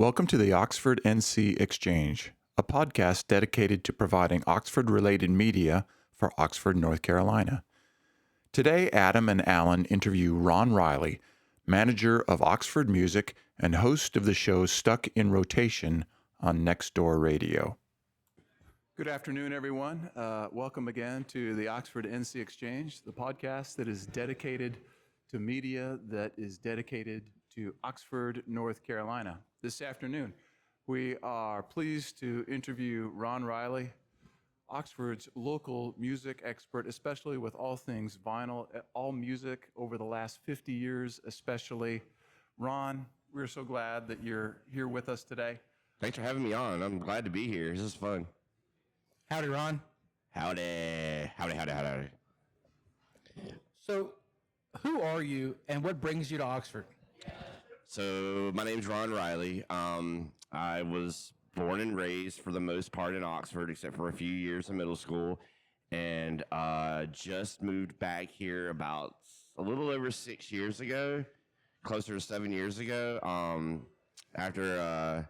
Welcome to the Oxford NC Exchange, a podcast dedicated to providing Oxford-related media for Oxford, North Carolina. Today, Adam and Alan interview Ron Riley, manager of Oxford Music and host of the show Stuck in Rotation on Nextdoor Radio. Good afternoon, everyone. Welcome again to the Oxford NC Exchange, the podcast that is dedicated to media that is dedicated to Oxford, North Carolina. This afternoon, we are pleased to interview Ron Riley, Oxford's local music expert, especially with all things vinyl, all music over the last 50 years especially. Ron, we're so glad that you're here with us today. Thanks for having me on. I'm glad to be here. This is fun. Howdy, Ron. Howdy. So, who are you and what brings you to Oxford? So my name's Ron Riley. I was born and raised for the most part in Oxford, except for a few years in middle school, and just moved back here about a little over 6 years ago, closer to 7 years ago. After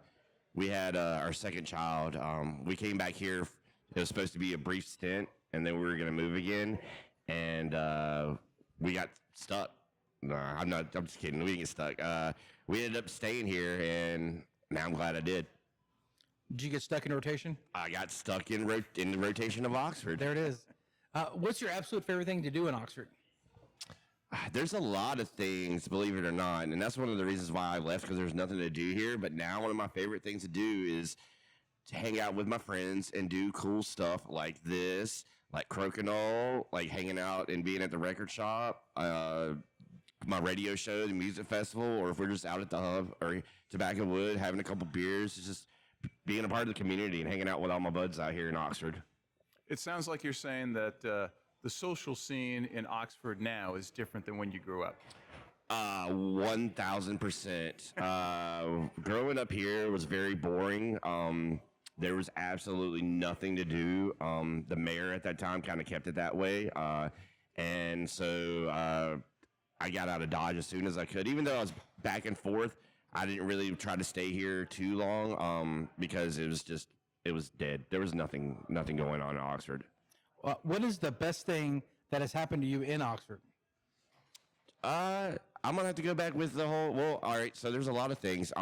we had our second child, we came back here. It was supposed to be a brief stint, and then we were going to move again, and we got stuck. No, I'm just kidding. We didn't get stuck. We ended up staying here, and now I'm glad I did. Did you get stuck in rotation? I got stuck in the rotation of Oxford. There it is. What's your absolute favorite thing to do in Oxford? There's a lot of things, believe it or not, and that's one of the reasons why I left, because there's nothing to do here. But now one of my favorite things to do is to hang out with my friends and do cool stuff like this, like Crokinole, like hanging out and being at the record shop, my radio show, the music festival, or if we're just out at the Hub or Tobacco Wood having a couple beers. It's just being a part of the community and hanging out with all my buds out here in Oxford. It sounds like you're saying that the social scene in Oxford now is different than when you grew up. 1,000%. Growing up here was very boring. There was absolutely nothing to do. The mayor at that time kind of kept it that way. And so I got out of Dodge as soon as I could. Even though I was back and forth, I didn't really try to stay here too long because it was dead. There was nothing going on in Oxford. What is the best thing that has happened to you in Oxford? I'm gonna have to go back with the whole. Well, all right. So there's a lot of things.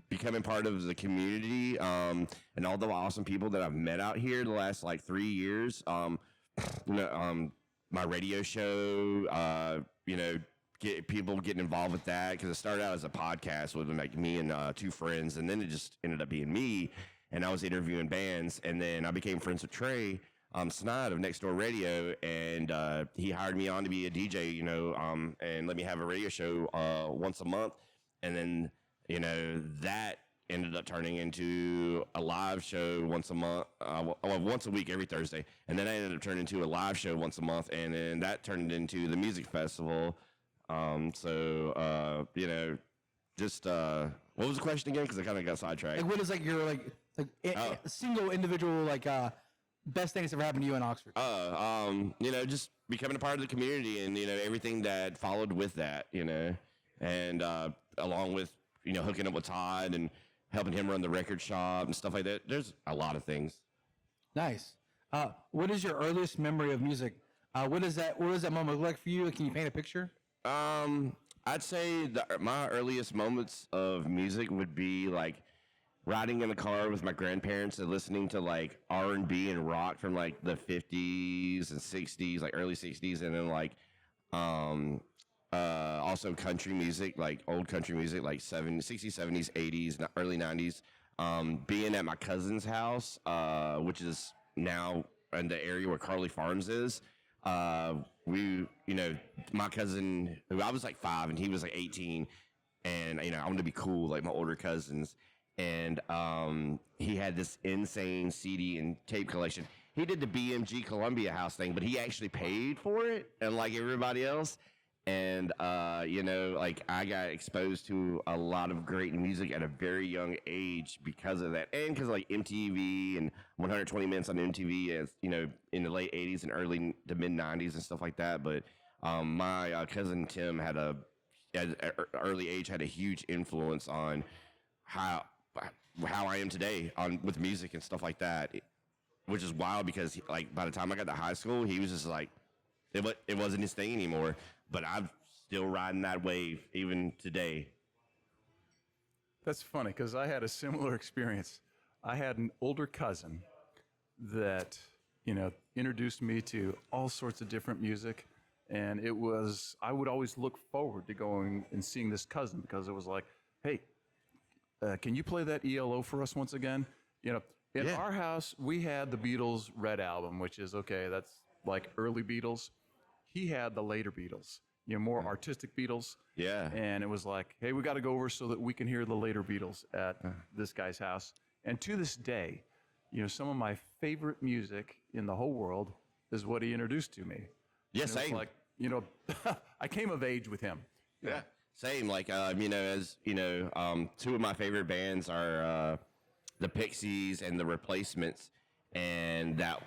Becoming part of the community and all the awesome people that I've met out here the last like 3 years. My radio show. Get people getting involved with that, because it started out as a podcast with like me and two friends, and then it just ended up being me, and I was interviewing bands, and then I became friends with Trey Snide of Nextdoor Radio, and he hired me on to be a DJ, and let me have a radio show once a month, and then that ended up turning into a live show once a month, once a week every Thursday, and then I ended up turning into a live show once a month, and then that turned into the music festival. What was the question again? Because I kind of got sidetracked. Like, what is your single individual best thing that's ever happened to you in Oxford? Just becoming a part of the community and everything that followed with that, and along with hooking up with Todd and helping him run the record shop and stuff like that. There's a lot of things. Nice. What is your earliest memory of music? What does that moment look like for you? Can you paint a picture? I'd say my earliest moments of music would be like riding in the car with my grandparents and listening to like R&B and rock from like the 50s and 60s, like early 60s, and then also country music, like old country music, like 60s, 70s, 80s, early 90s. Being at my cousin's house, which is now in the area where Carly Farms is. My cousin, who I was like 5 and he was like 18, and I wanted to be cool like my older cousins, and he had this insane CD and tape collection. He did the BMG Columbia House thing, but he actually paid for it, and like everybody else. And, I got exposed to a lot of great music at a very young age because of that. And because, MTV and 120 Minutes on MTV, in the late 80s and early to mid-90s and stuff like that. But my cousin Tim at an early age had a huge influence on how I am today with music and stuff like that, which is wild because like by the time I got to high school, he was just like it wasn't his thing anymore. But I'm still riding that wave even today. That's funny because I had a similar experience. I had an older cousin that, introduced me to all sorts of different music. And I would always look forward to going and seeing this cousin because it was like, hey, can you play that ELO for us once again? In our house, we had the Beatles' Red Album, which is okay. That's like early Beatles. He had the later Beatles, more artistic Beatles. Yeah. And it was like, hey, we got to go over so that we can hear the later Beatles at this guy's house. And to this day, some of my favorite music in the whole world is what he introduced to me. Yes, And it same. was like, I came of age with him. Yeah. Same. Like, two of my favorite bands are the Pixies and the Replacements. And that,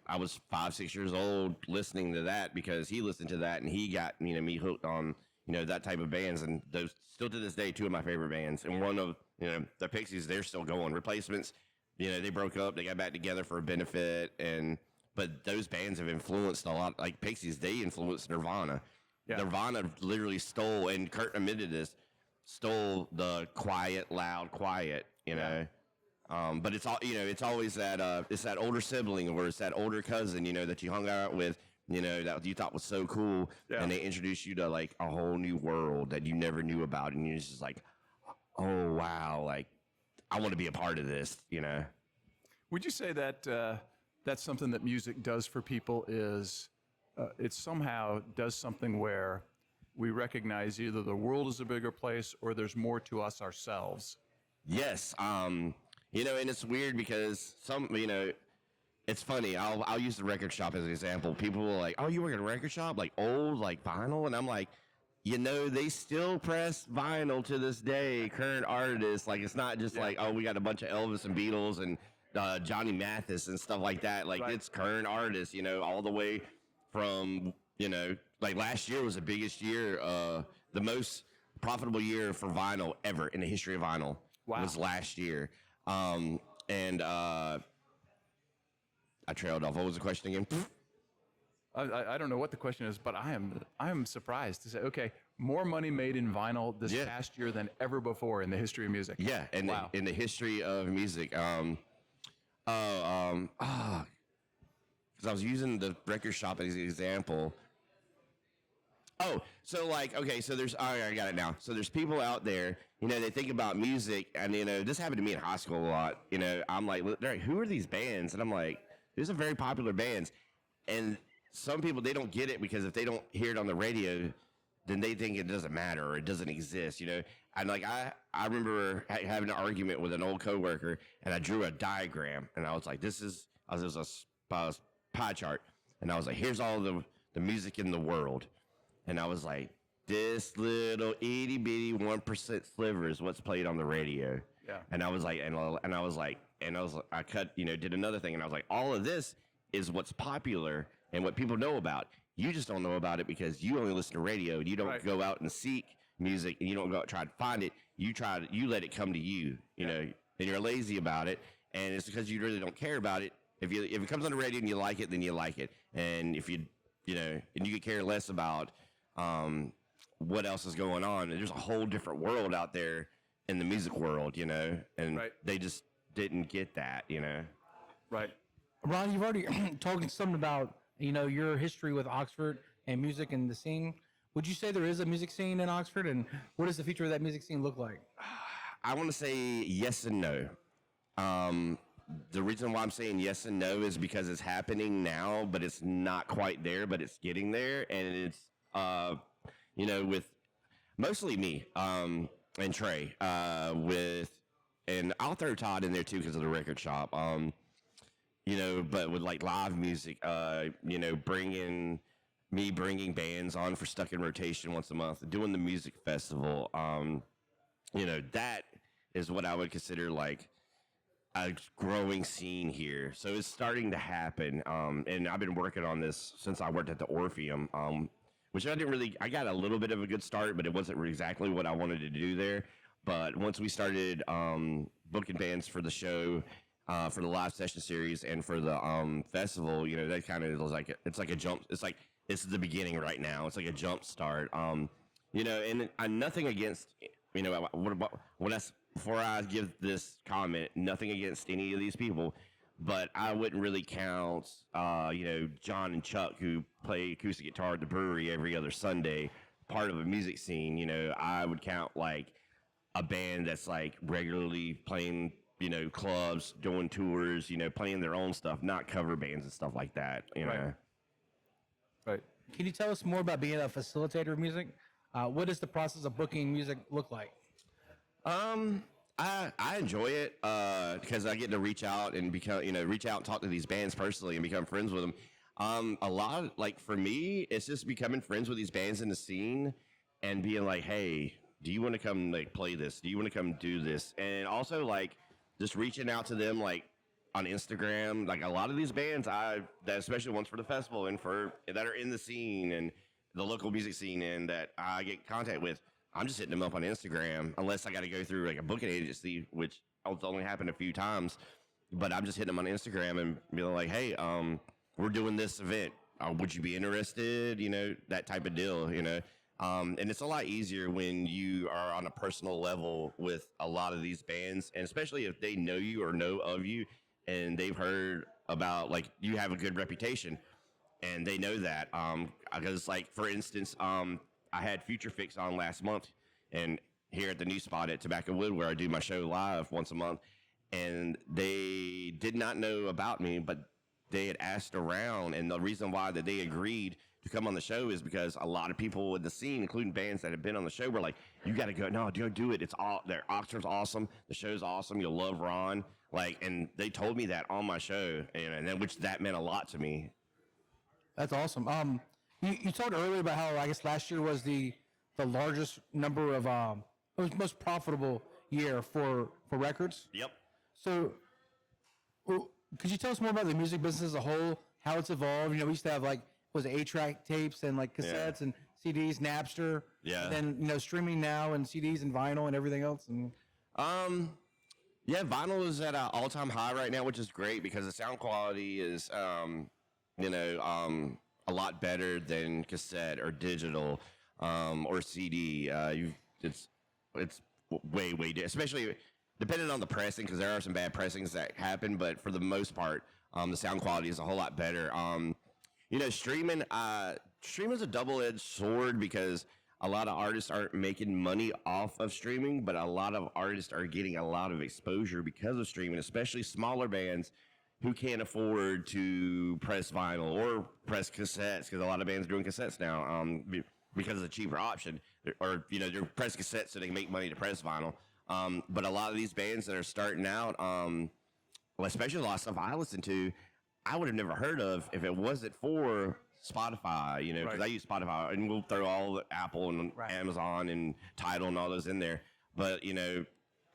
I was 5, 6 years old listening to that because he listened to that and he got, me hooked on, that type of bands. And those still to this day, two of my favorite bands. And one of, the Pixies, they're still going. Replacements, they broke up, they got back together for a benefit. But those bands have influenced a lot. Like Pixies, they influenced Nirvana. Yeah. Nirvana literally stole, and Kurt admitted this, stole the quiet, loud, quiet, But it's all, it's always that, it's that older sibling or it's that older cousin, that you hung out with, that you thought was so cool. Yeah. And they introduced you to like a whole new world that you never knew about. And you're just like, oh, wow. Like, I want to be a part of this, Would you say that that's something that music does for people is it somehow does something where we recognize either the world is a bigger place or there's more to us ourselves? Yes. And it's weird because it's funny. I'll use the record shop as an example. People are like, oh, you work at a record shop? Like old, like vinyl? And I'm like, they still press vinyl to this day, current artists. Like, it's not just like, oh, we got a bunch of Elvis and Beatles and Johnny Mathis and stuff like that. Like, It's current artists, all the way from, like last year was the biggest year, the most profitable year for vinyl ever in the history of vinyl. Wow. Was last year. I trailed off. What was the question again? I don't know what the question is, but I am surprised to say, okay, more money made in vinyl this past year than ever before in the history of music. Yeah, and wow. in the history of music. Because I was using the record shop as an example. Oh, so like, okay, so I got it now. So there's people out there, they think about music, and, this happened to me in high school a lot. I'm like, who are these bands? And I'm like, these are very popular bands. And some people, they don't get it because if they don't hear it on the radio, then they think it doesn't matter or it doesn't exist, And like, I remember having an argument with an old coworker, and I drew a diagram, and I was like, this is a pie chart. And I was like, here's all the music in the world. And I was like, this little itty bitty 1% sliver is what's played on the radio. Yeah. And I was like, I cut, did another thing. And I was like, all of this is what's popular and what people know about. You just don't know about it because you only listen to radio and you don't go out and seek music and you don't go out try to find it. You let it come to you, and you're lazy about it. And it's because you really don't care about it. If it comes on the radio and you like it, then you like it. And if and you could care less about, what else is going on. And there's a whole different world out there in the music world, and they just didn't get that, Right. Ron, you've already talked something about, your history with Oxford and music and the scene. Would you say there is a music scene in Oxford, and what does the future of that music scene look like? I want to say yes and no. The reason why I'm saying yes and no is because it's happening now, but it's not quite there, but it's getting there. And it's, with mostly me, and Trey, and I'll throw Todd in there too because of the record shop. But with like live music, bringing bands on for Stuck in Rotation once a month, doing the music festival, that is what I would consider like a growing scene here. So it's starting to happen. And I've been working on this since I worked at the Orpheum, which I got a little bit of a good start, but it wasn't exactly what I wanted to do there. But once we started booking bands for the show, for the live session series, and for the festival, that kind of was like it's like a jump. It's like this is the beginning right now. It's like a jump start. And I'm nothing against before I give this comment, nothing against any of these people, but I wouldn't really count John and Chuck, who play acoustic guitar at the brewery every other Sunday, part of a music scene. I would count like a band that's like regularly playing clubs, doing tours, playing their own stuff, not cover bands and stuff like that. Right. Can you tell us more about being a facilitator of music? What does the process of booking music look like? I enjoy it because I get to reach out and talk to these bands personally and become friends with them. A lot like for me, it's just becoming friends with these bands in the scene and being like, hey, do you want to come like play this? Do you want to come do this? And also like just reaching out to them like on Instagram. Like a lot of these bands, that especially ones for the festival and that are in the scene and the local music scene and that I get contact with, I'm just hitting them up on Instagram unless I got to go through like a booking agency, which it's only happened a few times. But I'm just hitting them on Instagram and being like, hey, we're doing this event. Would you be interested? That type of deal, And it's a lot easier when you are on a personal level with a lot of these bands, and especially if they know you or know of you and they've heard about, like, you have a good reputation and they know that. Because, like, for instance, I had Future Fix on last month and here at the new spot at Tobacco Wood where I do my show live once a month, and they did not know about me, but they had asked around, and the reason why that they agreed to come on the show is because a lot of people in the scene, including bands that have been on the show, were like, you got to go. No, do it. It's all there. Oxford's awesome. The show's awesome. You'll love Ron. Like, and they told me that on my show, and then, which that meant a lot to me. That's awesome. You talked earlier about how I guess last year was the largest number of it was most profitable year for records. Yep. So, could you tell us more about the music business as a whole? How it's evolved? We used to have like was it 8-track tapes and like cassettes and CDs, Napster. Yeah. And then streaming now and CDs and vinyl and everything else. And yeah, vinyl is at an all-time high right now, which is great because the sound quality is a lot better than cassette or digital or CD. It's way especially depending on the pressing, because there are some bad pressings that happen, but for the most part, the sound quality is a whole lot better. Streaming is a double-edged sword because a lot of artists aren't making money off of streaming, but a lot of artists are getting a lot of exposure because of streaming, especially smaller bands who can't afford to press vinyl or press cassettes, because a lot of bands are doing cassettes now because it's a cheaper option, or they're press cassettes so they can make money to press vinyl. But a lot of these bands that are starting out, especially a lot of stuff I listen to, I would have never heard of if it wasn't for Spotify, because I use Spotify, and we'll throw all the Apple and Amazon and Tidal and all those in there. But,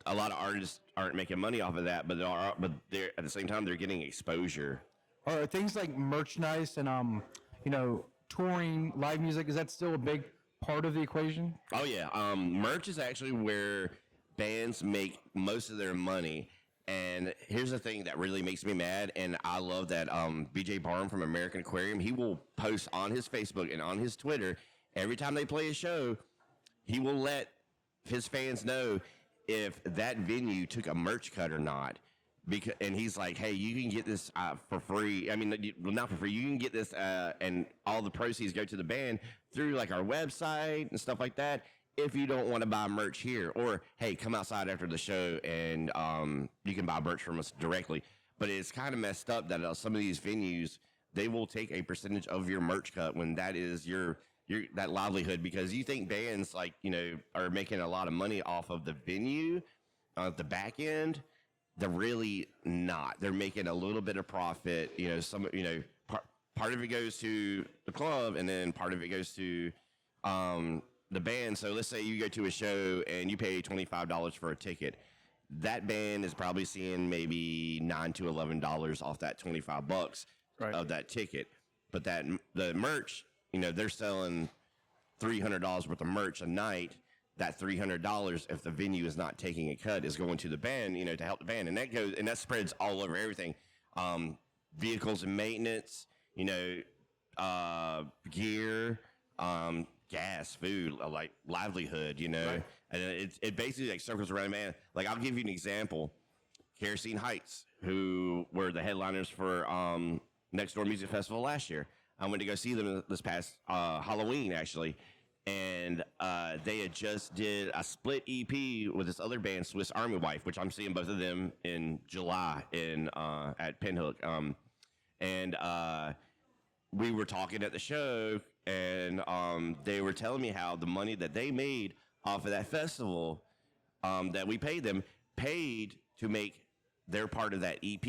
a lot of artists aren't making money off of that, but they're at the same time, they're getting exposure. Are things like merchandise and, touring, live music, is that still a big part of the equation? Oh, yeah. Merch is actually where bands make most of their money. And here's the thing that really makes me mad, and I love that BJ Barham from American Aquarium, he will post on his Facebook and on his Twitter, every time they play a show, he will let his fans know if that venue took a merch cut or not. And he's like, hey, you can get this for free. I mean, not for free. You can get this, and all the proceeds go to the band through like our website and stuff like that. If you don't want to buy merch here, or hey, come outside after the show and you can buy merch from us directly. But it's kind of messed up that some of these venues, they will take a percentage of your merch cut when that is your that livelihood, because you think bands like are making a lot of money off of the venue, the back end. They're really not. They're making a little bit of profit. Part of it goes to the club, and then part of it goes to the band. So let's say you go to a show and you pay $25 for a ticket. That band is probably seeing maybe $9 to $11 off that $25 of that ticket. But the merch, they're selling $300 worth of merch a night. that $300, if the venue is not taking a cut, is going to the band, to help the band. And that spreads all over everything. Vehicles and maintenance, gear, gas, food, like livelihood, Right. and it basically like circles around, man. Like, I'll give you an example. Kerosene Heights, who were the headliners for Next Door Music Festival last year. I went to go see them this past Halloween, actually, and they had just did a split EP with this other band, Swiss Army Wife, which I'm seeing both of them in July at Pinhook. And we were talking at the show, and they were telling me how the money that they made off of that festival that we paid them paid to make their part of that EP.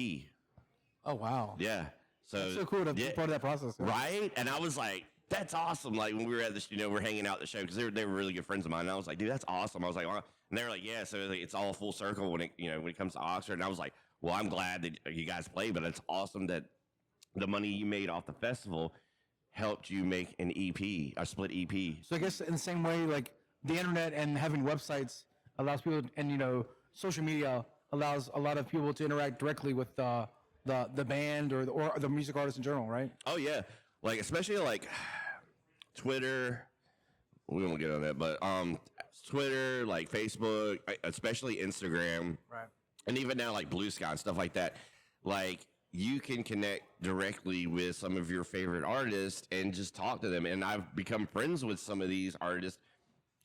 Oh wow. Yeah. It's so cool to be part of that process. Yeah. Right? And I was like, that's awesome. Like, when we were at this, we're hanging out at the show, because they were really good friends of mine. And I was like, dude, that's awesome. I was like, and they were like, yeah. So it's all full circle when it comes to Oxford. And I was like, well, I'm glad that you guys played, but it's awesome that the money you made off the festival helped you make an EP, a split EP. So I guess in the same way, like the internet and having websites allows people, and social media allows a lot of people to interact directly with the band or the music artist in general, right? Oh yeah, like especially like Twitter. We won't get on that, but Twitter, like Facebook, especially Instagram, Right. and even now like Blue Sky and stuff like that. Like, you can connect directly with some of your favorite artists and just talk to them. And I've become friends with some of these artists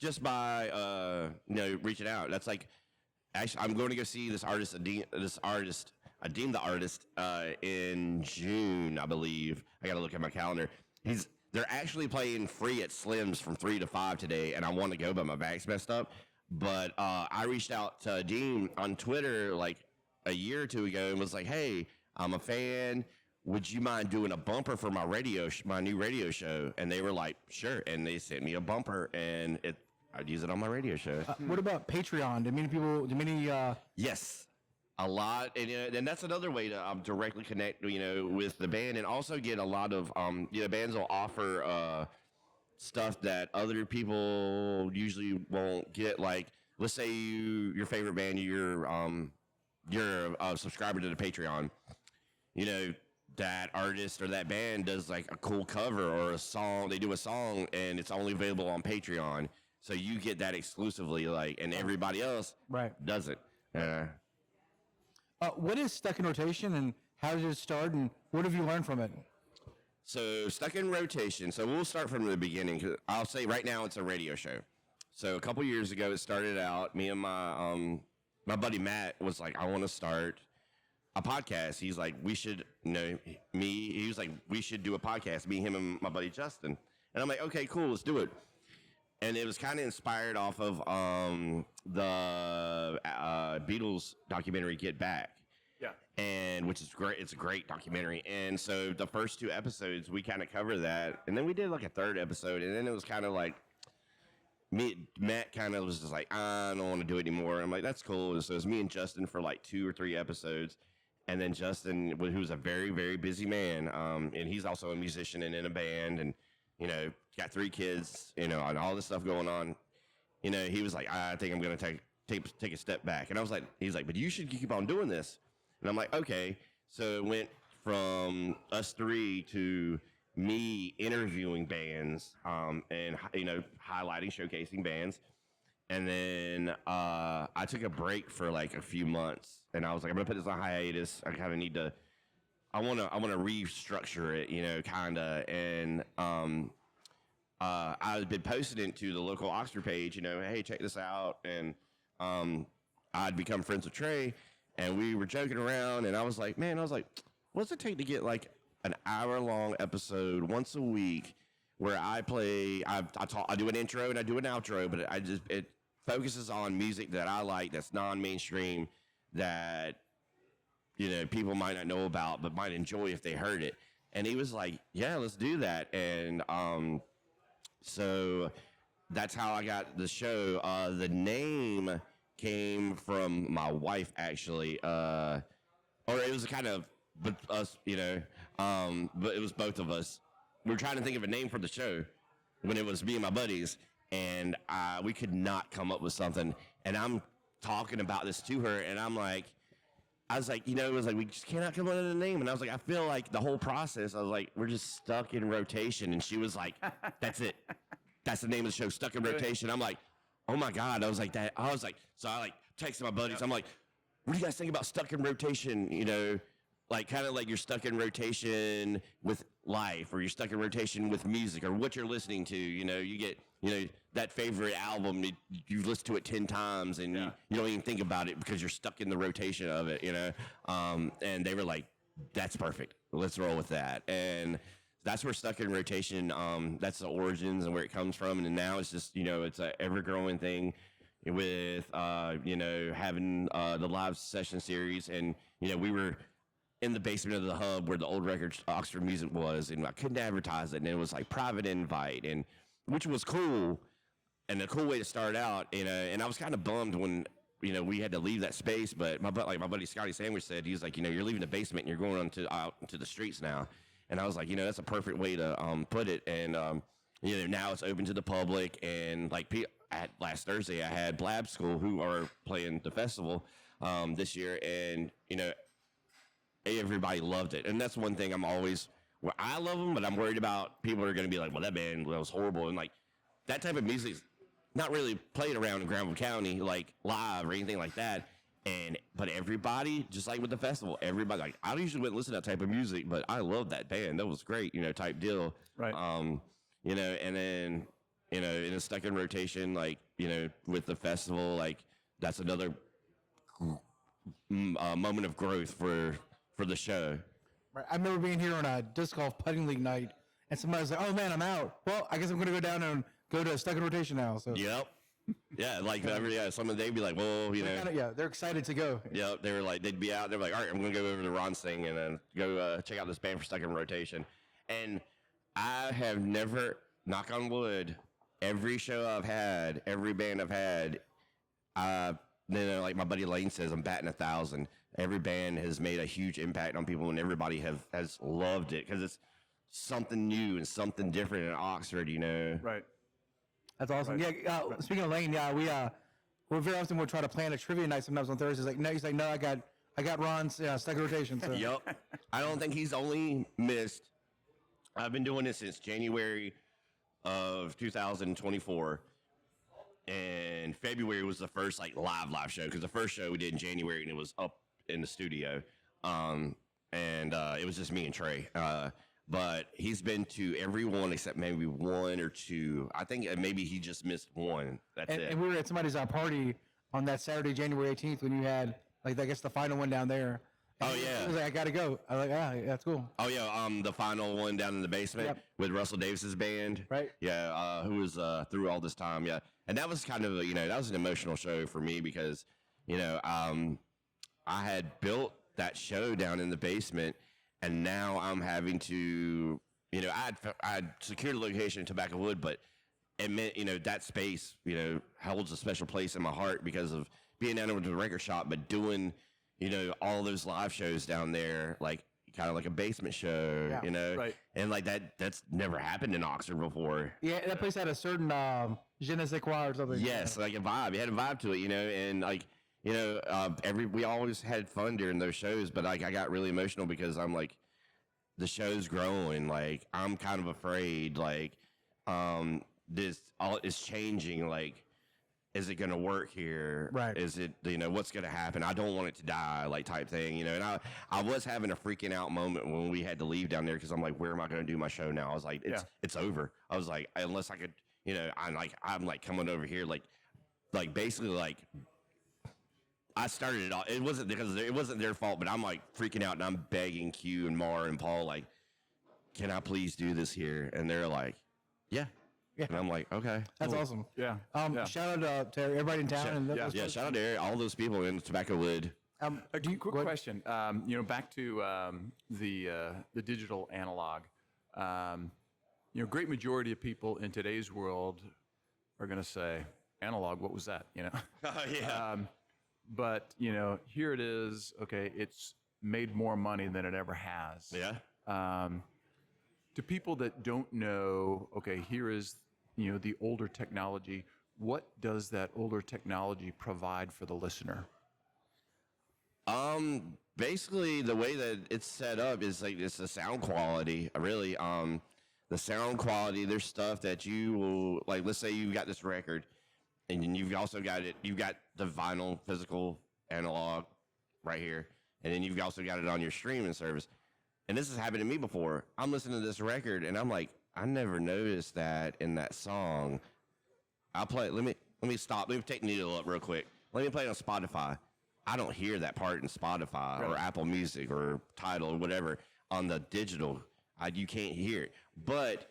just by reaching out. That's like, actually, I'm going to go see this artist, Adeem the Artist, in June, I believe. I got to look at my calendar. They're actually playing free at Slim's from 3 to 5 today, and I want to go, but my bag's messed up. But I reached out to Adeem on Twitter like a year or two ago and was like, hey, I'm a fan. Would you mind doing a bumper for my my new radio show? And they were like, sure. And they sent me a bumper, and I'd use it on my radio show. What about Patreon? Do many Yes, a lot, and that's another way to directly connect, with the band, and also get a lot of bands will offer stuff that other people usually won't get. Like, let's say your favorite band, you're a subscriber to the Patreon. That artist or that band does like a cool cover or a song. They do a song, and it's only available on Patreon, so you get that exclusively. And everybody else Right. doesn't. What is Stuck in Rotation, and how did it start, and what have you learned from it? So, Stuck in Rotation. So we'll start from the beginning, 'cause I'll say right now it's a radio show. So a couple years ago, it started out. Me and my buddy Matt was like, I want to start a podcast. He's like, we should, he was like, we should do a podcast, me, him, and my buddy Justin. And I'm like, okay, cool, let's do it. And it was kind of inspired off of the Beatles documentary, Get Back. Yeah. And which is great. It's a great documentary. And so the first 2 episodes, we kind of cover that. And then we did like a 3rd episode. And then it was kind of like, Matt kind of was just like, I don't want to do it anymore. And I'm like, that's cool. And so it was me and Justin for like 2 or 3 episodes. And then Justin, who's a very, very busy man, and he's also a musician and in a band, and, got 3 kids, and all this stuff going on. He was like, I think I'm going to take a step back. And I was like, he's like, but you should keep on doing this. And I'm like, okay. So it went from us 3 to me interviewing bands, and highlighting, showcasing bands. And then I took a break for like a few months, and I was like, I'm gonna put this on hiatus. I kind of need to. I want to restructure it, kind of. And I've been posting it to the local Oxford page. Hey, check this out. And I'd become friends with Trey, and we were joking around. And I was like, what's it take to get like an hour-long episode once a week where I play? I do an intro and I do an outro, but it focuses on music that I like, that's non-mainstream, that people might not know about but might enjoy if they heard it. And he was like, yeah, let's do that. And so that's how I got the show. The name came from my wife, actually, or it was kind of us, but it was both of us. We were trying to think of a name for the show when it was me and my buddies. and we could not come up with something. And I'm talking about this to her, and I was like, it was like, we just cannot come up with a name. And I was like, I feel like the whole process, I was like, we're just stuck in rotation. And she was like, that's it. That's the name of the show, Stuck in Rotation. I'm like, oh my God. I was like, so I texted my buddies. I'm like, what do you guys think about Stuck in Rotation? Kind of like you're stuck in rotation with life, or you're stuck in rotation with music, or what you're listening to. You get, that favorite album, you've listened to it 10 times and you don't even think about it because you're stuck in the rotation of it, and they were like, that's perfect. Let's roll with that. And that's where Stuck in Rotation, that's the origins and where it comes from. And now it's just, it's a ever growing thing with, having the live session series. And, we were in the basement of the hub where the old records Oxford Music was, and I couldn't advertise it, and it was like private invite, and which was cool and a cool way to start out. And I was kind of bummed when we had to leave that space, but my buddy Scotty Sandwich said, he was like, you're leaving the basement and you're going out into the streets now. And I was like, that's a perfect way to put it. And now it's open to the public, and last Thursday I had Blab School, who are playing the festival this year, and everybody loved it. And that's one thing I love them, but I'm worried about people are going to be like, well, that band was horrible. And that type of music is not really played around in Granville County, like live or anything like that. But everybody, just like with the festival, everybody, I usually wouldn't listen to that type of music, but I love that band. That was great, type deal. Right. And then, and it's Stuck in Rotation, with the festival, that's another moment of growth for the show. Right. I remember being here on a disc golf putting league night, and somebody was like, "Oh man, I'm out. Well, I guess I'm going to go down and go to Stuck in Rotation now." So Yep. Yeah, some of they'd be like, well, they're excited to go. Yeah, they were like, they'd be out. They're like, all right, I'm gonna go over to Ron's thing and then go check out this band for Stuck in Rotation. And I have never, knock on wood, every show I've had, every band I've had, like my buddy Lane says, I'm batting 1,000. Every band has made a huge impact on people, and everybody has loved it because it's something new and something different in Oxford, Right. That's awesome. Right. Yeah. Speaking of Lane, we very often we'll try to plan a trivia night sometimes on Thursdays. He's like, no, I got Ron's Stuck in Rotation. So. Yep. I don't think he's only missed. I've been doing this since January of 2024. And February was the first live show, because the first show we did in January and it was up in the studio. And it was just me and Trey. But he's been to every one except maybe one or two. I think maybe he just missed one. That's it. And we were at somebody's party on that Saturday, January 18th, when you had I guess the final one down there. And he was like, I gotta go. I was like, that's cool. Oh yeah, the final one down in the basement with Russell Davis's band. Right. Yeah, who was through all this time. Yeah, and that was kind of that was an emotional show for me because I had built that show down in the basement, and now I'm having to I'd secured a location in Tobacco Wood, but it meant that space holds a special place in my heart because of being down with the record shop, but doing all those live shows down there, kind of like a basement show, Right. And that's never happened in Oxford before. Yeah, that place had a certain je ne sais quoi or something. Yes, like a vibe. It had a vibe to it, and we always had fun during those shows, but I got really emotional because I'm like, the show's growing. I'm kind of afraid, this all is changing. Is it going to work here? Right. Is it, what's going to happen? I don't want it to die, type thing, and I was having a freaking out moment when we had to leave down there because I'm like, where am I going to do my show now? I was like, it's over. I was like, unless I could, I'm coming over here, basically, I started it all. It wasn't because it wasn't their fault, but I'm freaking out and I'm begging Q and Mar and Paul, can I please do this here? And they're like, yeah. And I'm like, okay. That's cool. awesome. Yeah. Shout out to everybody in town. Shout out to all those people in Tobacco Wood. Quick question. Back to the digital analog. Great majority of people in today's world are going to say, analog, what was that? Oh, yeah. But here it is. Okay, it's made more money than it ever has. Yeah. To people that don't know, okay, here is the older technology. What does that older technology provide for the listener? Basically the way that it's set up is like it's the sound quality, really. The sound quality, there's stuff that you will like, let's say you've got this record and then you've also got you've got the vinyl, physical, analog right here. And then you've also got it on your streaming service. And this has happened to me before. I'm listening to this record and I'm like, I never noticed that in that song. I'll play it. Let me stop. Let me take Needle up real quick. Let me play it on Spotify. I don't hear that part in Spotify or Apple Music or Tidal or whatever on the digital. You can't hear it. But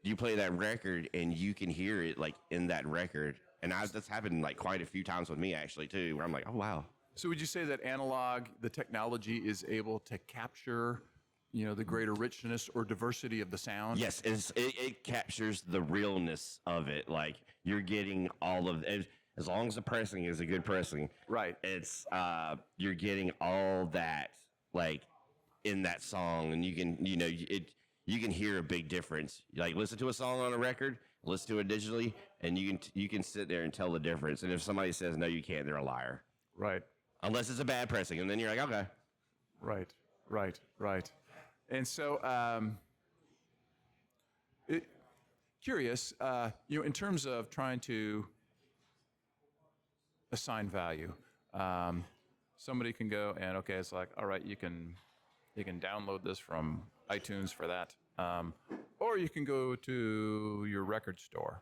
you play that record and you can hear it like in that record. And that's happened like quite a few times with me actually too, where I'm like, oh wow. So would you say that analog, the technology is able to capture, the greater richness or diversity of the sound? Yes, it captures the realness of it. Like you're getting all of it. As long as the pressing is a good pressing, right? It's you're getting all that like in that song, and you can you can hear a big difference. Like listen to a song on a record, listen to it digitally, and you can sit there and tell the difference. And if somebody says no, you can't, they're a liar. Right. Unless it's a bad pressing, and then you're like, okay. Right. And so, curious, in terms of trying to assign value, somebody can go and it's like, all right, you can download this from iTunes for that, or you can go to your record store.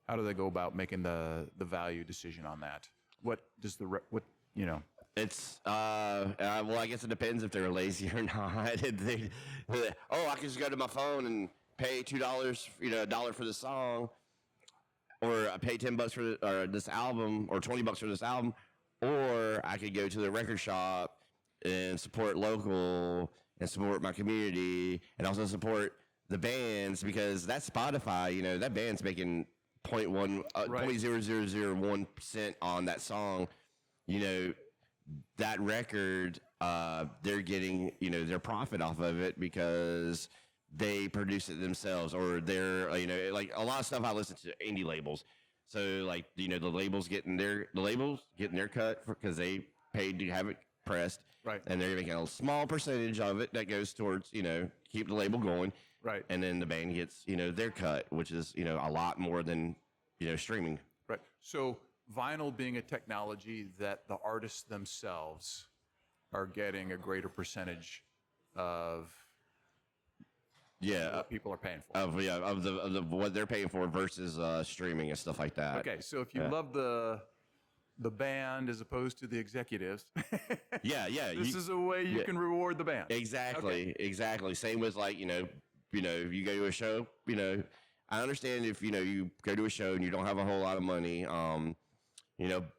How do they go about making the value decision on that? What does It's well, I guess it depends if they're lazy or not. I can just go to my phone and pay $2, $1 for the song, or I pay $10 for this album, or $20 for this album, or I could go to the record shop and support local and support my community, and also support the bands, because that Spotify, that band's making 0.0001% on that song. That record, they're getting, their profit off of it because they produce it themselves, or they're, like a lot of stuff I listen to indie labels. So like, the labels getting their cut because they paid to have it pressed. Right. And they're making a small percentage of it that goes towards, keep the label going. Right. And then the band gets, their cut, which is, a lot more than, streaming. Right. So vinyl being a technology that the artists themselves are getting a greater percentage of what people are paying for. Of the what they're paying for versus streaming and stuff like that. Okay, so if you love the band as opposed to the executives, this is a way you can reward the band. Exactly. Same with like, you go to a show, I understand if, you go to a show and you don't have a whole lot of money,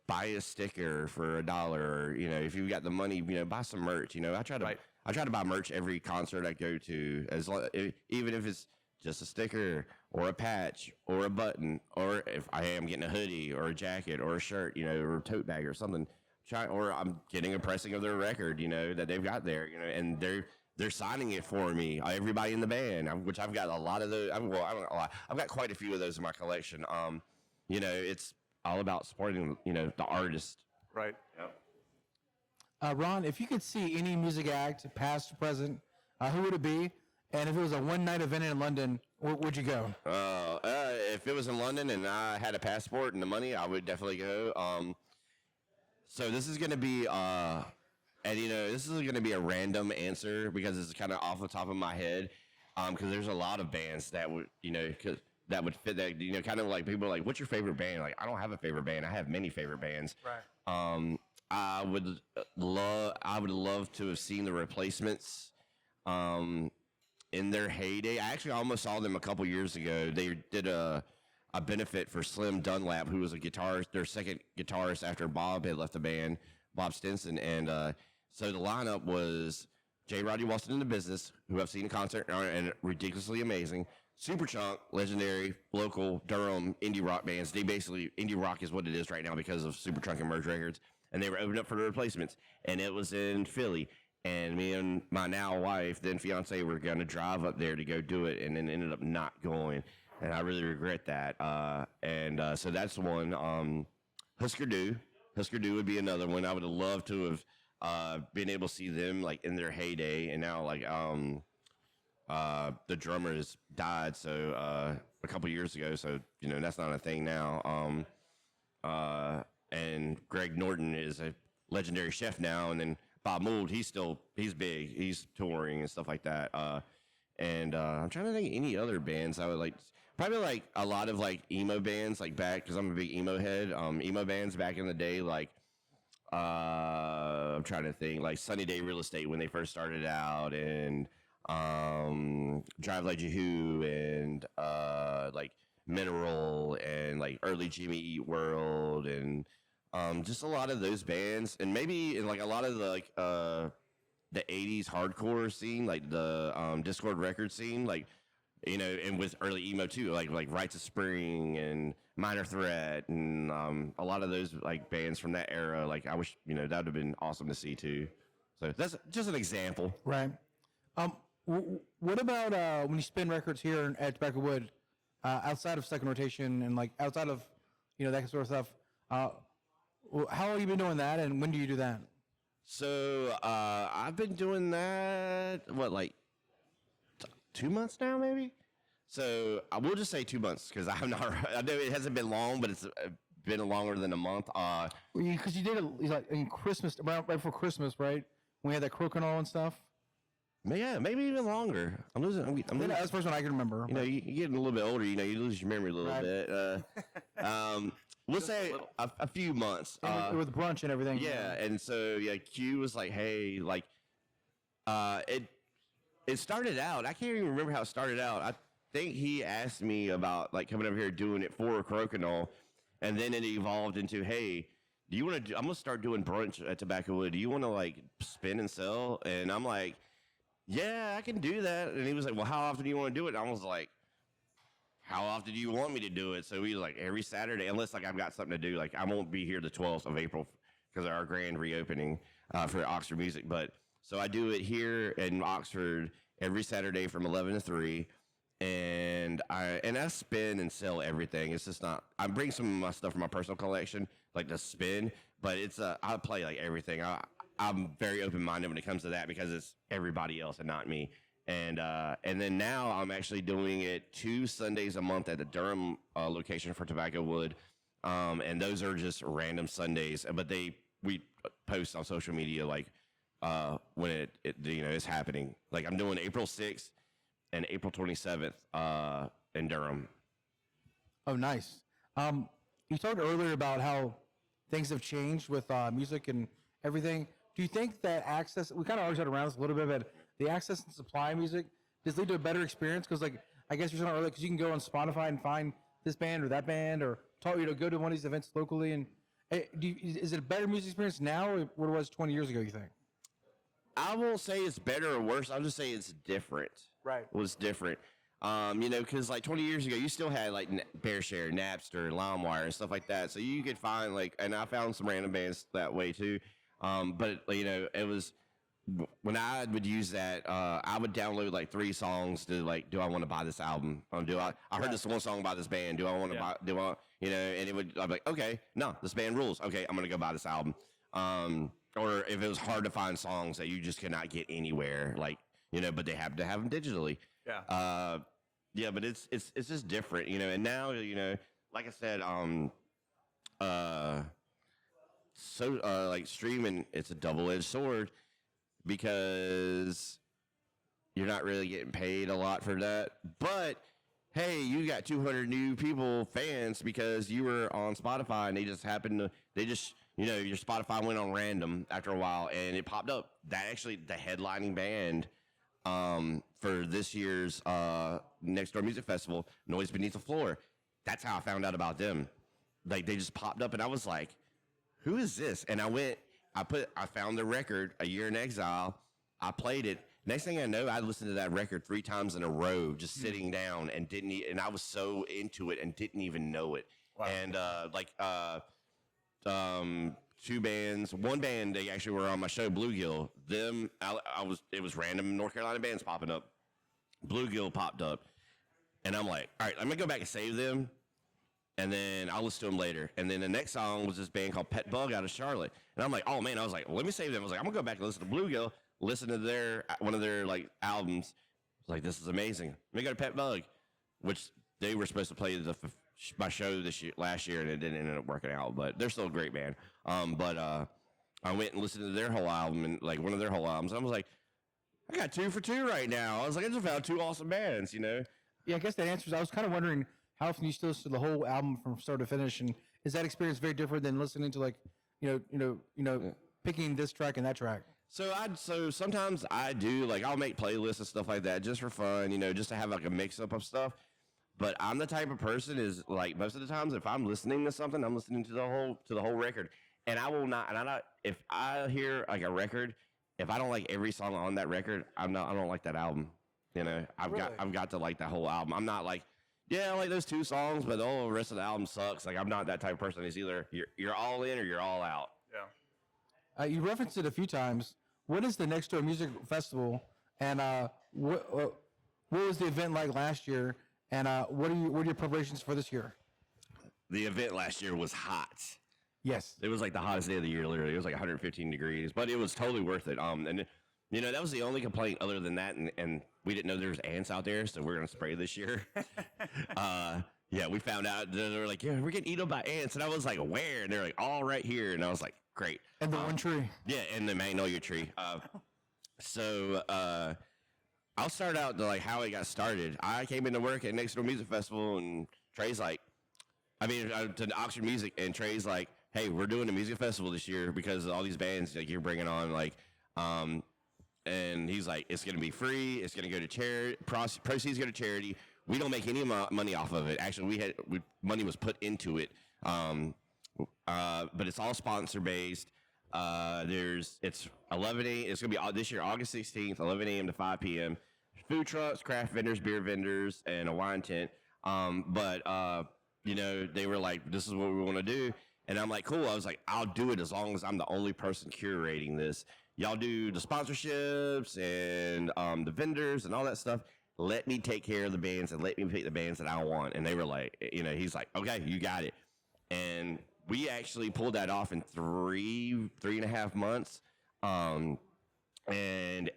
buy a sticker for $1, or, if you've got the money, buy some merch. I try to buy merch every concert I go to, even if it's just a sticker or a patch or a button, or if I am getting a hoodie or a jacket or a shirt, or a tote bag or something, or I'm getting a pressing of their record, that they've got there, and they're signing it for me. Everybody in the band, which I've got a lot of those. I've got quite a few of those in my collection. It's all about supporting, the artist. Right. Yep. Ron, if you could see any music act, past or present, who would it be? And if it was a one-night event in London, where would you go? If it was in London and I had a passport and the money, I would definitely go. So this is going to be, this is going to be a random answer because it's kind of off the top of my head. Because there's a lot of bands that would, that would fit that, kind of like people are like, what's your favorite band? Like, I don't have a favorite band. I have many favorite bands. Right. I would love to have seen the Replacements in their heyday. I actually almost saw them a couple years ago. They did a benefit for Slim Dunlap, who was a guitarist, their second guitarist after Bob had left the band, Bob Stinson. And so the lineup was J. Roddy Walston in the Business, who I've seen in concert and ridiculously amazing. Superchunk, legendary local Durham indie rock bands. They basically, indie rock is what it is right now because of Superchunk and Merge Records. And they were opened up for the Replacements. And it was in Philly. And me and my now wife, then fiance, were going to drive up there to go do it, and then ended up not going. And I really regret that. So that's one. Husker Du. Husker Du would be another one. I would have loved to have been able to see them like in their heyday, and now like the drummer has died a couple years ago, so that's not a thing now. And Greg Norton is a legendary chef now, and then Bob Mould, he's big, he's touring and stuff like that. I'm trying to think of any other bands I would like. Probably like a lot of like emo bands, like back, because I'm a big emo head. Emo bands back in the day, like I'm trying to think, like Sunny Day Real Estate when they first started out, and Drive Like Jehu, and like Mineral, and like early Jimmy Eat World, and just a lot of those bands, and maybe in like a lot of the like the 80s hardcore scene, like the Discord record scene, like and with early emo too, like Rites of Spring and Minor Threat, and a lot of those like bands from that era. Like I wish that would have been awesome to see too. So that's just an example. Right. What about when you spin records here at Tobacco Wood, outside of second rotation and like outside of that sort of stuff? How have you been doing that, and when do you do that? So I've been doing that like 2 months now, maybe. So I will just say 2 months because I'm not. I know it hasn't been long, but it's been longer than a month. Because you did it like in Christmas, right before Christmas, right? When we had that crokinole and stuff. Yeah, maybe even longer. I'm losing. That's the first one I can remember. You're getting a little bit older. You lose your memory a little bit. We'll say a few months. With brunch and everything. Yeah, and so Q was like, hey, like, it started out. I can't even remember how it started out. I think he asked me about like coming over here doing it for crokinole, and then it evolved into, hey, do you want to? I'm gonna start doing brunch at Tobacco Wood. Do you want to like spin and sell? And I'm like, yeah, I can do that. And he was like, well, how often do you want to do it? And I was like, how often do you want me to do it? So we like every Saturday, unless like I've got something to do. Like I won't be here the 12th of April because of our grand reopening for Oxford Music. But so I do it here in Oxford every Saturday from 11 to 3. And I spin and sell everything. It's just not. I bring some of my stuff from my personal collection, like the spin, but I play like everything. I'm very open minded when it comes to that because it's everybody else and not me. And then now I'm actually doing it 2 Sundays a month at the Durham location for Tobacco Wood, and those are just random Sundays. But we post on social media like when it is happening. Like I'm doing April 6th and April 27th in Durham. Oh, nice. You talked earlier about how things have changed with music and everything. Do you think that access? We kind of argued around this a little bit, but the access and supply of music does lead to a better experience? Because, like, I guess you're saying earlier, because you can go on Spotify and find this band or that band, or go to one of these events locally. And is it a better music experience now, or what it was 20 years ago? You think? I won't say it's better or worse. I'll just say it's different. Right. It was different. Because like 20 years ago, you still had like BearShare, Napster, LimeWire, and stuff like that. So you could find and I found some random bands that way too. But it was when I would use that, I would download like 3 songs to like, do I want to buy this album? I heard this one song by this band. Do I want to buy? And I'd be like, okay, no, this band rules. Okay, I'm gonna go buy this album. Or if it was hard to find songs that you just cannot get anywhere, like but they happen to have them digitally. Yeah. Yeah, but it's just different, And now, like I said, like streaming, it's a double-edged sword because you're not really getting paid a lot for that. But hey, you got 200 new fans because you were on Spotify and your Spotify went on random after a while and it popped up. That actually the headlining band for this year's Next Door Music Festival, Noise Beneath the Floor. That's how I found out about them. Like they just popped up and I was like, who is this? And I found the record, A Year in Exile. I played it. Next thing I know, I listened to that record 3 times in a row, just sitting down and I was so into it and didn't even know it. Wow. And two bands. One band, they actually were on my show, Bluegill. It was random North Carolina bands popping up. Bluegill popped up. And I'm like, all right, I'm going to go back and save them. And then I'll listen to them later. And then the next song was this band called Pet Bug out of Charlotte. And I'm like, oh man, I was like, well, let me save them. I was like, I'm going to go back and listen to Bluegill, listen to one of their like albums. I was like, this is amazing. Let me go to Pet Bug, which they were supposed to play my show last year, and it didn't end up working out. But they're still a great band. I went and listened to their whole album, and like one of their whole albums. And I was like, I got 2 for 2 right now. I was like, I just found 2 awesome bands, you know? Yeah, I guess that answers. I was kind of wondering how often you still listen to the whole album from start to finish, and is that experience very different than listening to like, picking this track and that track? So sometimes I do, like, I'll make playlists and stuff like that just for fun, you know, just to have like a mix up of stuff. But I'm the type of person is like most of the times if I'm listening to something, I'm listening to the whole record, and I will not. And I'm not. If I hear like a record, if I don't like every song on that record, I don't like that album. You know, I've got to like that whole album. I'm not like, yeah, I like those 2 songs, but the rest of the album sucks. Like I'm not that type of person. It's either you're all in or you're all out. Yeah. You referenced it a few times. When is the Next Door Music Festival, and what was the event like last year? And what are your preparations for this year? The event last year was hot. Yes. It was like the hottest day of the year, literally. It was like 115 degrees, but it was totally worth it. And you know, that was the only complaint other than that. And we didn't know there was ants out there, so we're going to spray this year. Yeah, we found out. They were like, yeah, we're getting eaten by ants. And I was like, where? And they're like, all right here. And I was like, great. And the one tree. Yeah, and the magnolia tree. I'll start out to like how it got started. I came into work at Next Door Music Festival, and Trey's like, to Oxford Music, and Trey's like, hey, we're doing a music festival this year because of all these bands like you're bringing on, like, and he's like, it's gonna be free, it's gonna go to charity, proceeds go to charity. We don't make any money off of it. Actually, money was put into it, but it's all sponsor based. It's 11 a.m. It's gonna be this year, August 16th, 11 a.m. to 5 p.m. Food trucks, craft vendors, beer vendors, and a wine tent. You know, they were like, "This is what we want to do," and I'm like, "Cool." I was like, "I'll do it as long as I'm the only person curating this. Y'all do the sponsorships and the vendors and all that stuff. Let me take care of the bands and let me pick the bands that I want." And they were like, you know, he's like, "Okay, you got it," and we actually pulled that off in 3.5 months. And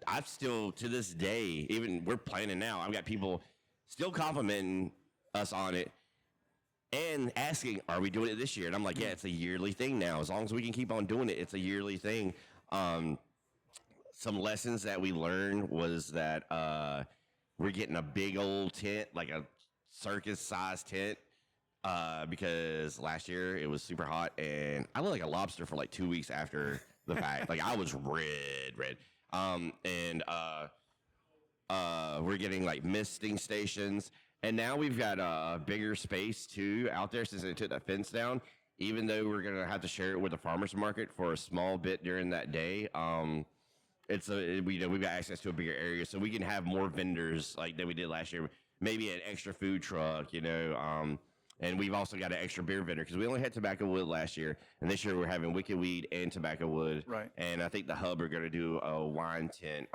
I've still, to this day, even we're planning now, I've got people still complimenting us on it and asking, are we doing it this year? And I'm like, yeah, it's a yearly thing now. As long as we can keep on doing it, it's a yearly thing. Some lessons that we learned was that we're getting a big old tent, like a circus-sized tent. Because last year it was super hot and I looked like a lobster for like 2 weeks after the fact. Like I was red. We're getting like misting stations, and now we've got a bigger space too out there since they took that fence down. Even though we're gonna have to share it with the farmers market for a small bit during that day, we've got access to a bigger area, so we can have more vendors like that we did last year. Maybe an extra food truck, you know. And we've also got an extra beer vendor because we only had Tobacco Wood last year, and this year we're having Wicked Weed and Tobacco Wood. Right. And I think the Hub are going to do a wine tent.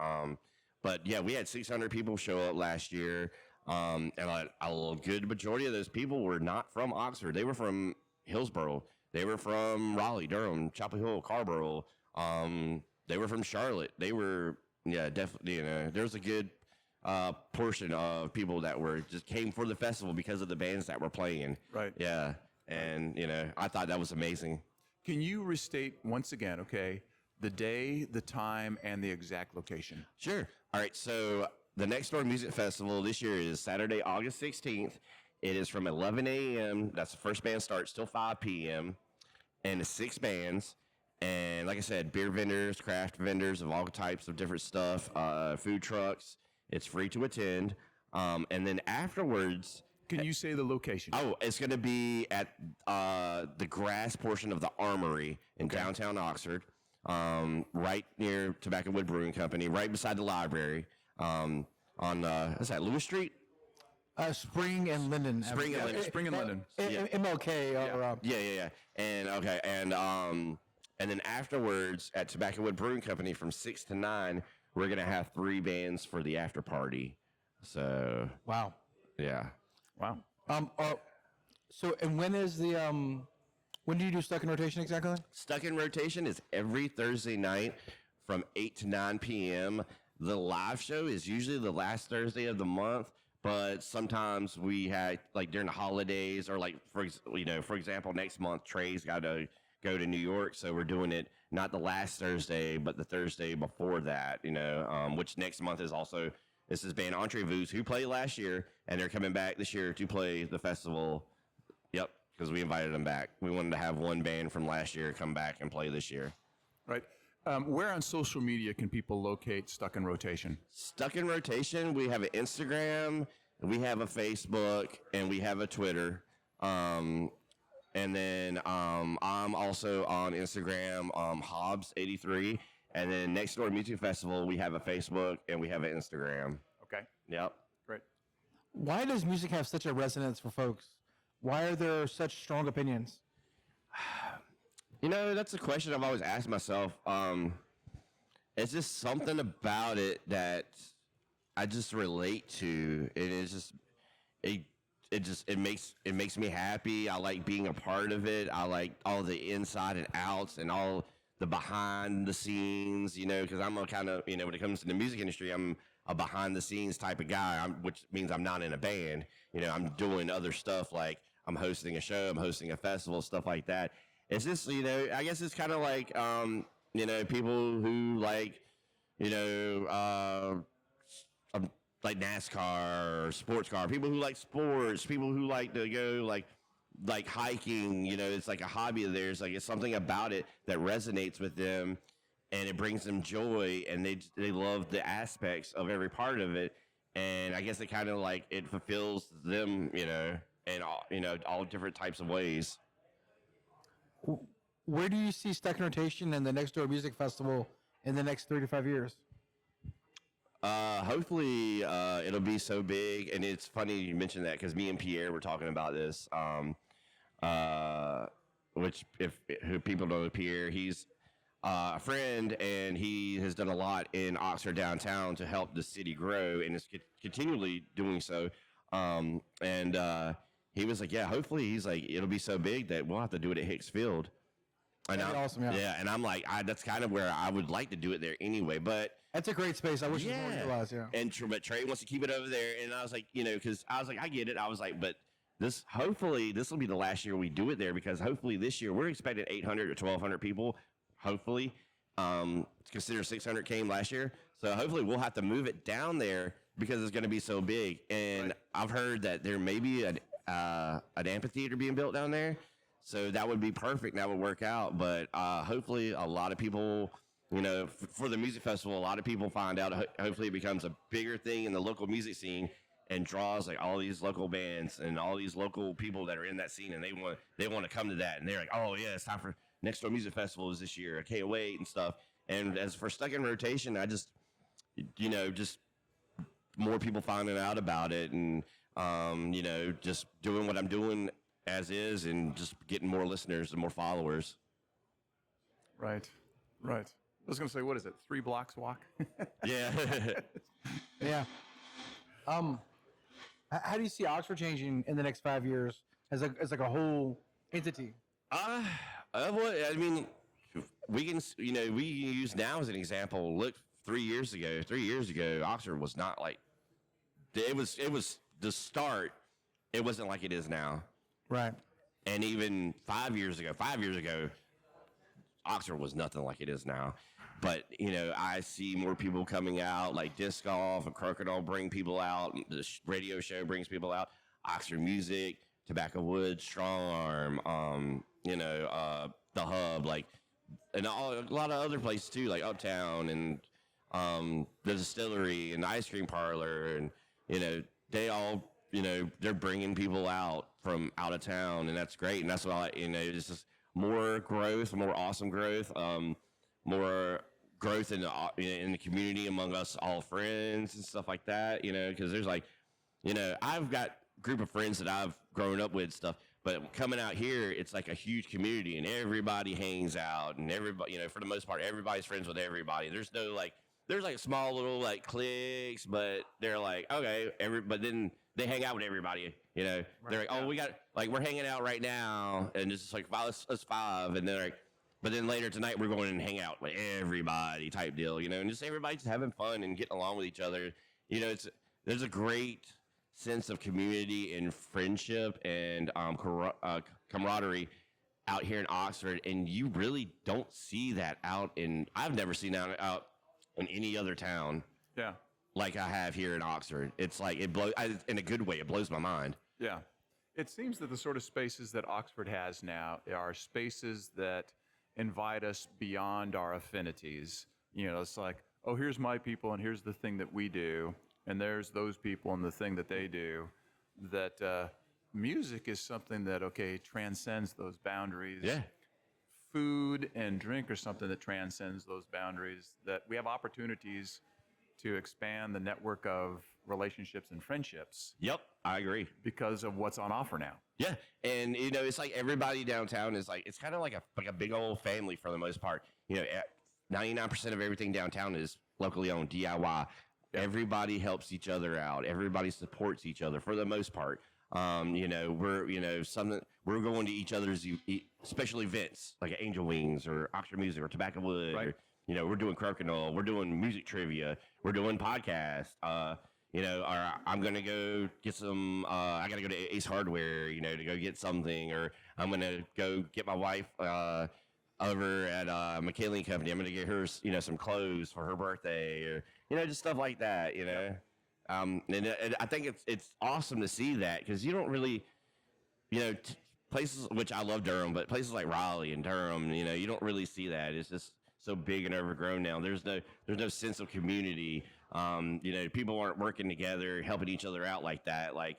But yeah, we had 600 people show up last year, and a good majority of those people were not from Oxford. They were from Hillsborough. They were from Raleigh, Durham, Chapel Hill, Carrboro. They were from Charlotte. They were, yeah, definitely. You know, there was a good portion of people that just came for the festival because of the bands that were playing. Right. Yeah. And, you know, I thought that was amazing. Can you restate once again, okay, the day, the time, and the exact location? Sure. All right. So the Next Door Music Festival this year is Saturday, August 16th. It is from 11 a.m. That's the first band starts till 5 p.m. And it's 6 bands. And like I said, beer vendors, craft vendors of all types of different stuff, food trucks. It's free to attend. And then afterwards... Can you say the location? Oh, it's going to be at the grass portion of the Armory in downtown Oxford, right near Tobacco Wood Brewing Company, right beside the library, on, is that Lewis Street? Spring and Linden. Spring and Linden. Spring and Linden. MLK. Yeah. And then afterwards at Tobacco Wood Brewing Company from 6 to 9, we're gonna have 3 bands for the after party. So Wow. yeah. Wow. So and when is the when do you do Stuck in Rotation exactly? Stuck in Rotation is every Thursday night from 8 to 9 p.m. The live show is usually the last Thursday of the month, but sometimes we had like during the holidays or like for example, next month Trey's got to go to New York, so we're doing it not the last Thursday, but the Thursday before that. Which next month is also this is band Entrevues who played last year, and they're coming back this year to play the festival. Yep, because we invited them back. We wanted to have one band from last year come back and play this year. Right. Where on social media can people locate Stuck in Rotation? Stuck in Rotation, we have an Instagram, we have a Facebook, and we have a Twitter. And then I'm also on Instagram, Hobbs83. And then Next Door Music Festival, we have a Facebook and we have an Instagram. Okay. Yep. Great. Why does music have such a resonance for folks? Why are there such strong opinions? That's a question I've always asked myself. It's just something about it that I just relate to. And it's just it makes me happy. I like being a part of it. I like all the inside and outs and all the behind the scenes, because I'm a kind of, when it comes to the music industry, I'm a behind the scenes type of guy, which means I'm not in a band. I'm doing other stuff like I'm hosting a show, I'm hosting a festival, stuff like that. It's just, I guess it's kind of like, people who like, like NASCAR or sports car, people who like sports, people who like to go like hiking, it's like a hobby of theirs. Like it's something about it that resonates with them and it brings them joy and they love the aspects of every part of it. And I guess it kind of like it fulfills them, in all different types of ways. Where do you see Stuck in Rotation and the Next Door Music Festival in the next 3 to 5 years? Hopefully, it'll be so big, and it's funny you mentioned that because me and Pierre were talking about this. Which, if people know Pierre, he's a friend, and he has done a lot in Oxford downtown to help the city grow, and is continually doing so. He was like, "Yeah, hopefully," he's like, "it'll be so big that we'll have to do it at Hicks Field." And That'd be awesome, yeah. Yeah, and I'm like, that's kind of where I would like to do it there anyway, but. That's a great space. I wish it was more utilized, yeah. But Trey wants to keep it over there, and I was like, because I was like, I get it. I was like, but hopefully this will be the last year we do it there, because hopefully this year we're expecting 800 or 1,200 people. Hopefully, consider 600 came last year, so hopefully we'll have to move it down there because it's going to be so big. And I've heard that there may be an amphitheater being built down there, so that would be perfect. That would work out. But hopefully, a lot of people. For the music festival, a lot of people find out. Hopefully, it becomes a bigger thing in the local music scene and draws like all these local bands and all these local people that are in that scene, and they want to come to that, and they're like, oh yeah, it's time for Next Door Music Festival is this year. I can't wait and stuff. And as for Stuck in Rotation, I just just more people finding out about it, and just doing what I'm doing as is, and just getting more listeners and more followers. Right. I was going to say, what is it? 3 blocks walk? Yeah. Yeah. How do you see Oxford changing in the next 5 years as like a whole entity? I mean, we can use now as an example. Look, 3 years ago, Oxford was not like it was the start. It wasn't like it is now. Right. And even 5 years ago, Oxford was nothing like it is now. But, I see more people coming out, like Disc Golf and Crocodile bring people out. The radio show brings people out. Oxford Music, Tobacco Wood, Strong Arm, the Hub, and a lot of other places too, like Uptown and the Distillery and the Ice Cream Parlor. And, they all, they're bringing people out from out of town, and that's great. And that's why, it's just more growth, more awesome growth, more growth in the community among us all friends and stuff like that, because there's you know, I've got a group of friends that I've grown up with and stuff, but coming out here, it's like a huge community and everybody hangs out and everybody, you know, for the most part, everybody's friends with everybody. There's no like, there's like small little like cliques, but they're like, okay, but then they hang out with everybody, you know, they're like, oh, we got, like, we're hanging out right now. And it's just like, us five. And they're like, but then later tonight, we're going and hang out with everybody type deal, you know, and just everybody just having fun and getting along with each other. You know, there's a great sense of community and friendship and camaraderie out here in Oxford, and you really don't see that I've never seen that out in any other town. Yeah. Like I have here in Oxford. It's like in a good way, it blows my mind. Yeah. It seems that the sort of spaces that Oxford has now are spaces that invite us beyond our affinities. You know, it's like, oh, here's my people and here's the thing that we do, and there's those people and the thing that they do. That music is something that, okay, transcends those boundaries. Yeah. Food and drink are something that transcends those boundaries, that we have opportunities to expand the network of relationships and friendships Yep, I agree. because of what's on offer now. Yeah, and you know, it's like everybody downtown is like, it's kind of like a big old family for the most part. You know, 99% of everything downtown is locally owned, DIY. Everybody helps each other out. Everybody supports each other for the most part. You know, we're going to each other's special events like Angel Wings or Oxford Music or Tobacco Wood. Right. Or, you know, we're doing Crokinole. We're doing music trivia. We're doing podcasts. You know, or I'm going to go get some, I got to go to Ace Hardware, you know, to go get something, or I'm going to go get my wife over at McKinley Company. I'm going to get her, you know, some clothes for her birthday, or, you know, just stuff like that, you know. And I think it's awesome to see that, because you don't really, you know, places, which I love Durham, but places like Raleigh and Durham, you know, you don't really see that. It's just so big and overgrown now. There's no sense of community. You know, people aren't working together, helping each other out like that. Like,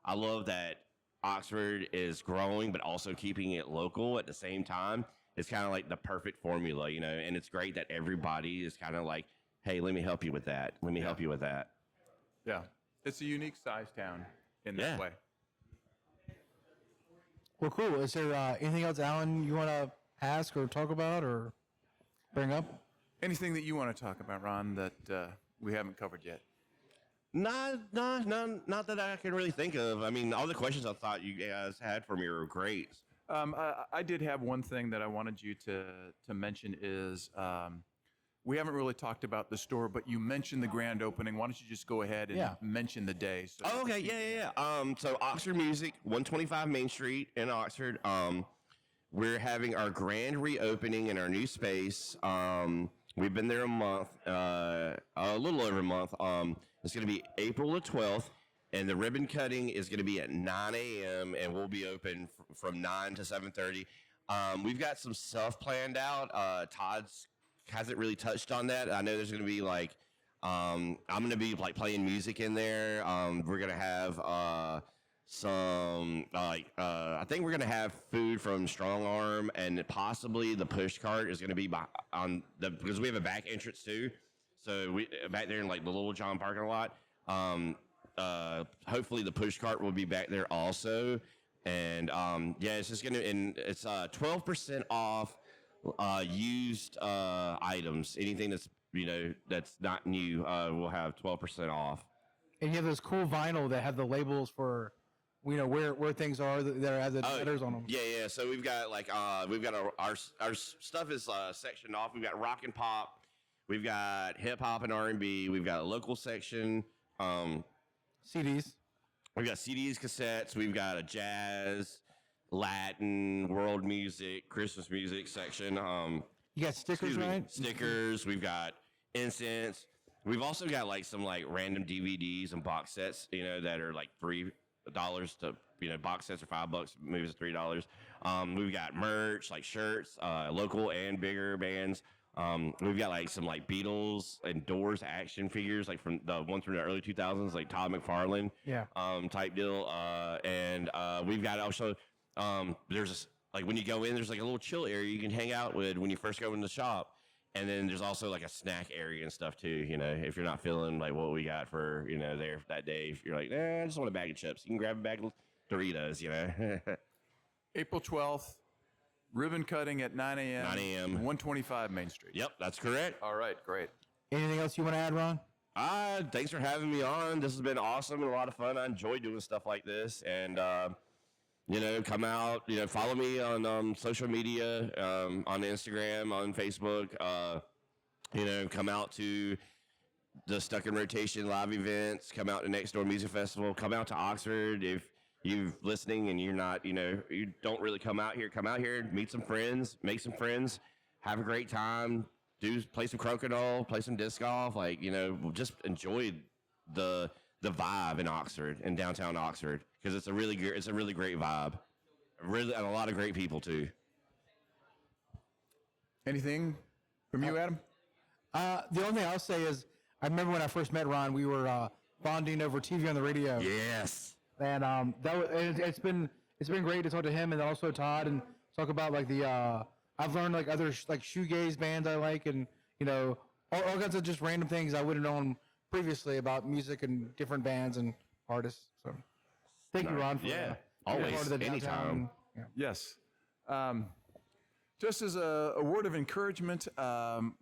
I love that Oxford is growing, but also keeping it local at the same time. It's kind of like the perfect formula, you know, and it's great that everybody is kind of like, hey, let me help you with that. Let me help you with that. Yeah. It's a unique size town in this Yeah. way. Well, cool. Is there anything else, Alan, you want to ask or talk about or bring up? Anything that you want to talk about, Ron, that we haven't covered yet? Not that I can really think of. I mean, all the questions I thought you guys had for me were great. I did have one thing that I wanted you to mention is we haven't really talked about the store, but you mentioned the grand opening. Why don't you just go ahead and mention the day? So Oh, okay, yeah. So Oxford Music, 125 Main Street in Oxford. We're having our grand reopening in our new space. We've been there a month, a little over a month. It's going to be April the 12th, and the ribbon cutting is going to be at 9 a.m., and we'll be open from 9 to 7:30. We've got some stuff planned out. Todd's hasn't really touched on that. I know there's going to be like, I'm going to be like playing music in there. We're going to have I think we're going to have food from Strong Arm, and possibly the push cart is going to be because we have a back entrance too. So we back there in like the Little John parking lot. Hopefully the push cart will be back there also. And it's just going to, and it's 12% off used items. Anything that's, you know, that's not new will have 12% off. And you have those cool vinyl that have the labels for, you know, where things are that have the letters on them. Yeah. So we've got like we've got our stuff is sectioned off. We've got rock and pop, we've got hip hop and R&B. We've got a local section. CDs. We've got CDs, cassettes. We've got a jazz, Latin, world music, Christmas music section. You got stickers, right? Stickers. We've got incense. We've also got like some like random DVDs and box sets, you know, that are like $3 to, you know, box sets are $5, movies are $3. We've got merch, like shirts, local and bigger bands. We've got like some like Beatles and Doors action figures, like from the ones from the early 2000s, like Todd McFarlane, type deal. And we've got also, there's like when you go in, there's like a little chill area you can hang out with when you first go in the shop. And then there's also like a snack area and stuff too. You know, if you're not feeling like what we got for, you know, there that day, if you're like, I just want a bag of chips, you can grab a bag of Doritos, you know. April 12th, ribbon cutting at 9 a.m. 9 a.m. 125 Main Street. Yep, that's correct. All right, great. Anything else you want to add, Ron? Thanks for having me on. This has been awesome and a lot of fun. I enjoy doing stuff like this. And, you know, come out, you know, follow me on social media, on Instagram, on Facebook. You know, come out to the Stuck in Rotation live events, come out to Next Door Music Festival, come out to Oxford. If you're listening and you're not, you know, you don't really come out here, meet some friends, make some friends, have a great time, play some crokinole, play some disc golf, like, you know, just enjoy the vibe in Oxford, in downtown Oxford, because it's a really great vibe, really, and a lot of great people too. Anything from you, Adam? The only thing I'll say is, I remember when I first met Ron, we were bonding over TV on the radio. Yes. And it's been great to talk to him and also Todd and talk about like I've learned like other like shoegaze bands I like, and you know all kinds of just random things I wouldn't have known previously about music and different bands and artists. So thank you, Ron, for Yeah, being always, part of the anytime. downtown. Yeah. Yes. Just as a word of encouragement,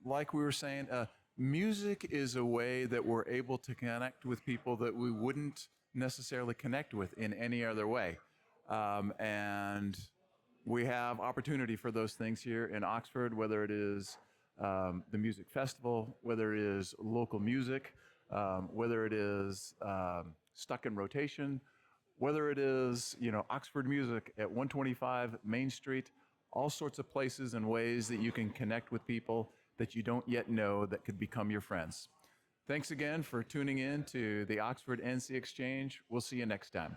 like we were saying, music is a way that we're able to connect with people that we wouldn't necessarily connect with in any other way. And we have opportunity for those things here in Oxford, whether it is the music festival, whether it is local music, whether it is Stuck in Rotation, whether it is, you know, Oxford Music at 125 Main Street, all sorts of places and ways that you can connect with people that you don't yet know that could become your friends. Thanks again for tuning in to the Oxford NC Exchange. We'll see you next time.